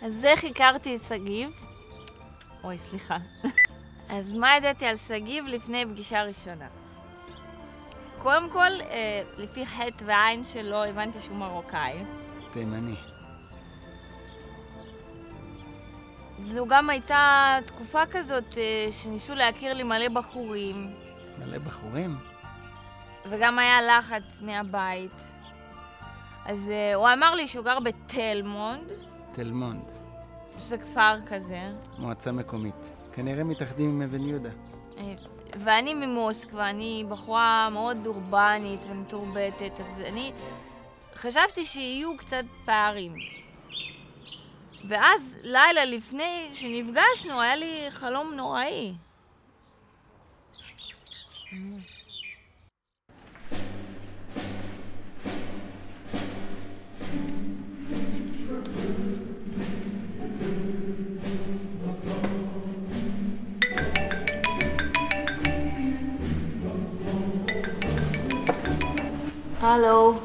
אז איך הכרתי את סגיב? אוי, סליחה. אז מה ידעתי על סגיב לפני פגישה ראשונה? קודם כל, לפי חטא ועין שלו, הבנתי שהוא מרוקאי. תימני. זו גם הייתה תקופה כזאת שניסו להכיר לי מלא בחורים. מלא בחורים? וגם היה לחץ מהבית. אז הוא אמר לי שהוא גר בתלמונד. תלמונד. שזה כפר כזה. מועצה מקומית. כנראה מתאחדים עם אבן יהודה. ואני ממוסקבה, אני בחורה מאוד אורבנית ומתורבתת, אז אני חשבתי שיהיו קצת פערים. ואז לילה לפני שנפגשנו היה לי חלום נוראי. הלו.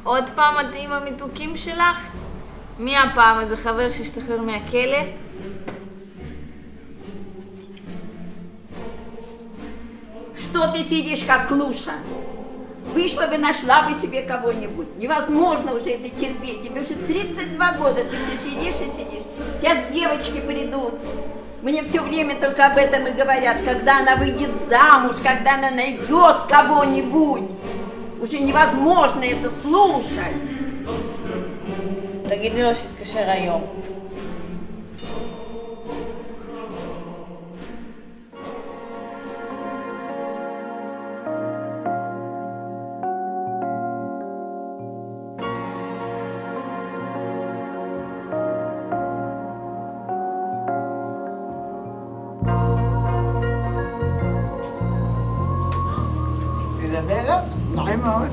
עוד פעם את עם המתוקים שלך? מי הפעם? איזה חבר שהשתחרר מהכלא? Что ты сидишь как клуша? Вышла бы, нашла бы себе кого-нибудь. Невозможно уже это терпеть. Тебе уже 32 года, ты все сидишь и сидишь. Сейчас девочки придут. Мне все время только об этом и говорят. Когда она выйдет замуж, когда она найдет кого-нибудь. Уже невозможно это слушать. תגידי לו שיתקשר היום. איזבלה? נעים מאוד.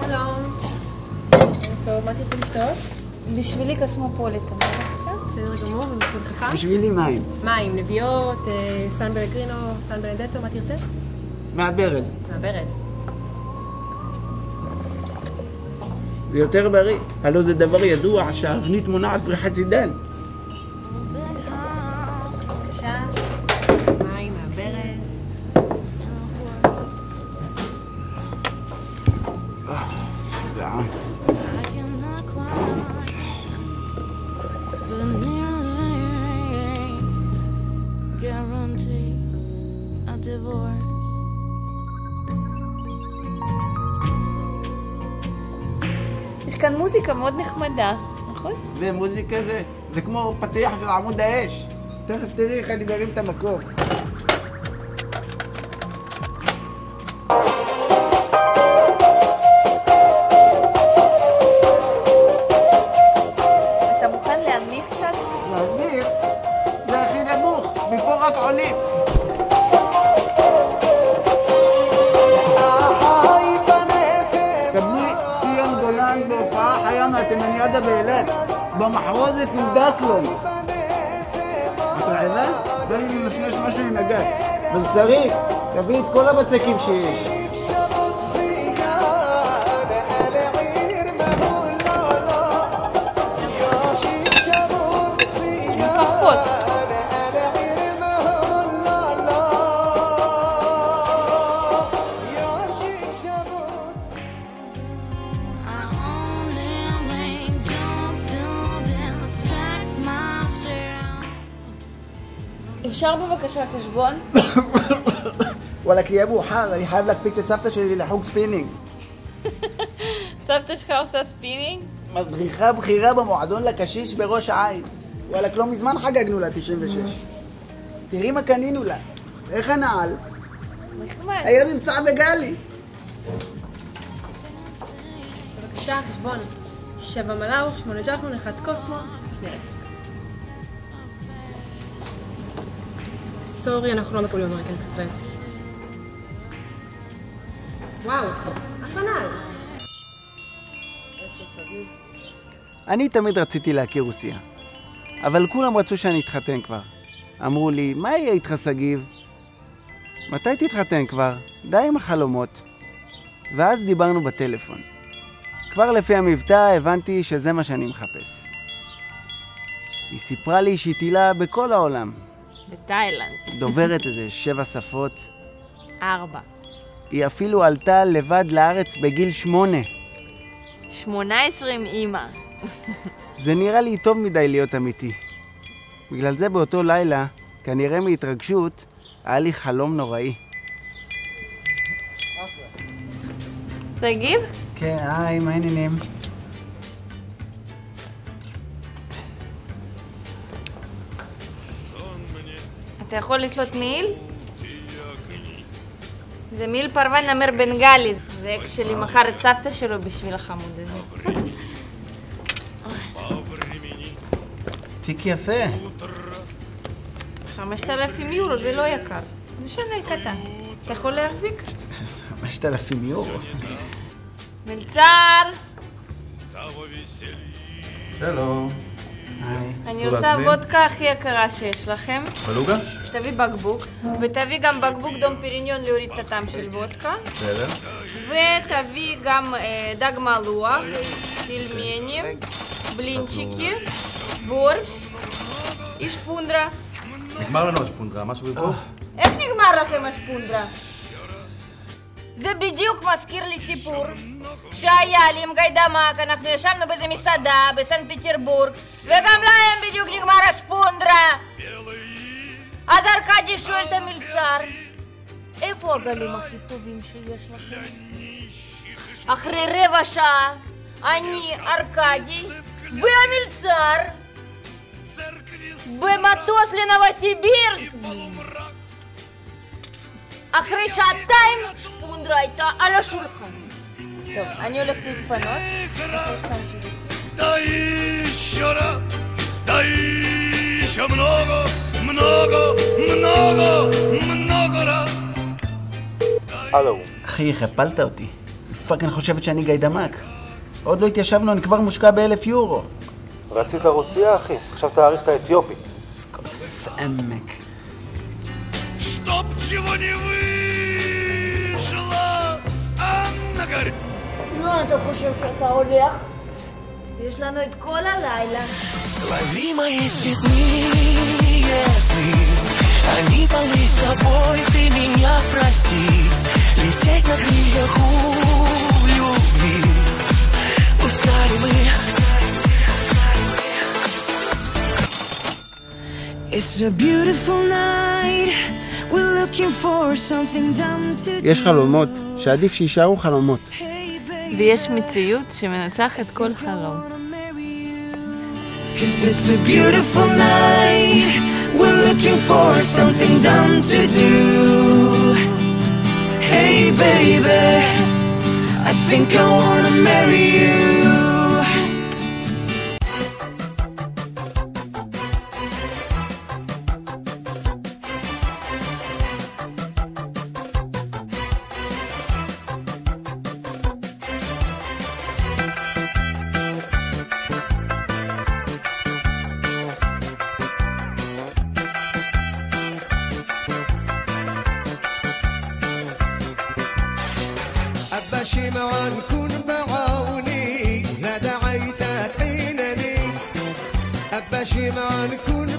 שלום. טוב, מה תרצו לשתות? בשבילי קוסמופוליטן, בבקשה. בסדר גמור, ומבחינתך? בשבילי מים. מים, נביעות, סן בלגרינו, סן בנדטו, מה תרצה? מהברז. מהברז. זה יותר בריא. הלוא זה דבר ידוע שהאבנית מונעת בריחת זידן. בבקשה. מים, מהברז. גען. יש כאן מוזיקה מאוד נחמדה, נכון? זה מוזיקה זה כמו פתיח של עמוד האש. תכף תראי איך אני מרים את המקום. אתה מוכן להנמיך קצת? להסביר? זה הכי נמוך, מפה רק עולים. קדמי ציון גולן בהופעה חיה מהתימניאדה באילת, במחרוזת עם דקלון. את רעבה? בא לי לנשנש משהו עם הגת. ולצריך, תביא את כל הבצקים שיש. פחות. אפשר בבקשה חשבון? וואלה, כי יהיה מאוחר, אני חייב להקפיץ את סבתא שלי לחוג ספינינג. סבתא שלך עושה ספינינג? מדריכה בכירה במועדון לקשיש בראש העין. וואלה, לא מזמן חגגנו לה 96. תראי מה קנינו לה. איך הנעל? נחמד. היה מבצע בגלי. בבקשה, חשבון. 7 מלאוך, 8 ג'חנון, 1 קוסמו, 2 עסק. סורי, אנחנו לא מקבלים אמריקן אקספרס. וואו, אחלה נעל. אני תמיד רציתי להכיר רוסיה, אבל כולם רצו שאני אתחתן כבר. אמרו לי, מה יהיה איתך סגיב? מתי תתחתן כבר? די עם החלומות. ואז דיברנו בטלפון. כבר לפי המבטא הבנתי שזה מה שאני מחפש. היא סיפרה לי שהיא טילה בכל העולם. בתאילנד. דוברת איזה 7 שפות. 4. היא אפילו עלתה לבד לארץ בגיל 8. 18 עם אמא. זה נראה לי טוב מדי להיות אמיתי. בגלל זה באותו לילה, כנראה מהתרגשות, היה לי חלום נוראי. סגיב? כן, היי, מה העניינים? אתה יכול לתלות מעיל? זה מעיל פרוון נמר בנגלי. זה אקס שלי מכר את סבתא שלו בשביל החמוד הזה. תיק יפה. 5,000 יורו, זה לא יקר. זה שנל קטן. אתה יכול להחזיק? 5,000 יורו. מלצר! שלום. היי. אני רוצה וודקה הכי יקרה שיש לכם. בלוגה? תביא בקבוק, ותביא גם בקבוק דום פיריניון להוריד את הטעם של וודקה. בסדר. ותביא גם דג מלוח, פילמנים, בלינצ'יקי, בורש, אישפונדרה. נגמר לנו השפונדרה, משהו במקום? איך נגמר לכם השפונדרה? זה בדיוק מזכיר לי סיפור שהיה לי עם גיידמק, אנחנו ישבנו באיזה מסעדה בסן פטרבורג וגם להם בדיוק נגמר השפונדרה. אז ארקדי שואל את המלצר, איפה הגלים הכי טובים שיש לכם? אחרי רבע שעה אני, ארקדי והמלצר במטוס לנובוסיבירסק. אחרי שעתיים שפונדרה הייתה על השולחן. טוב, אני הולכת להתפנות. הלו. אחי, חפלת אותי. פאק, אני חושבת שאני גיידמק. עוד לא התיישבנו, אני כבר מושקע ב1,000 יורו. רצית רוסיה, אחי? עכשיו תאריך את האתיופית. כוס עמק. Чтоб чего не вышло, Анна горит. לא, אתה חושב שאתה הולך? יש לנו את כל הלילה. Лови мои цветные сны, они полны тобой, ты меня прости. Лететь на крыльях у любви, устали мы. It's a beautiful night. We're looking for something dumb to do. יש חלומות שעדיף שישארו חלומות. ויש מציאות שמנצח את כל חלום. Cause it's a beautiful night. We're looking for something dumb to do. Hey baby, I think I wanna marry you. أبشي معا كن بعوني لا دعيت حينني أبشي معا كن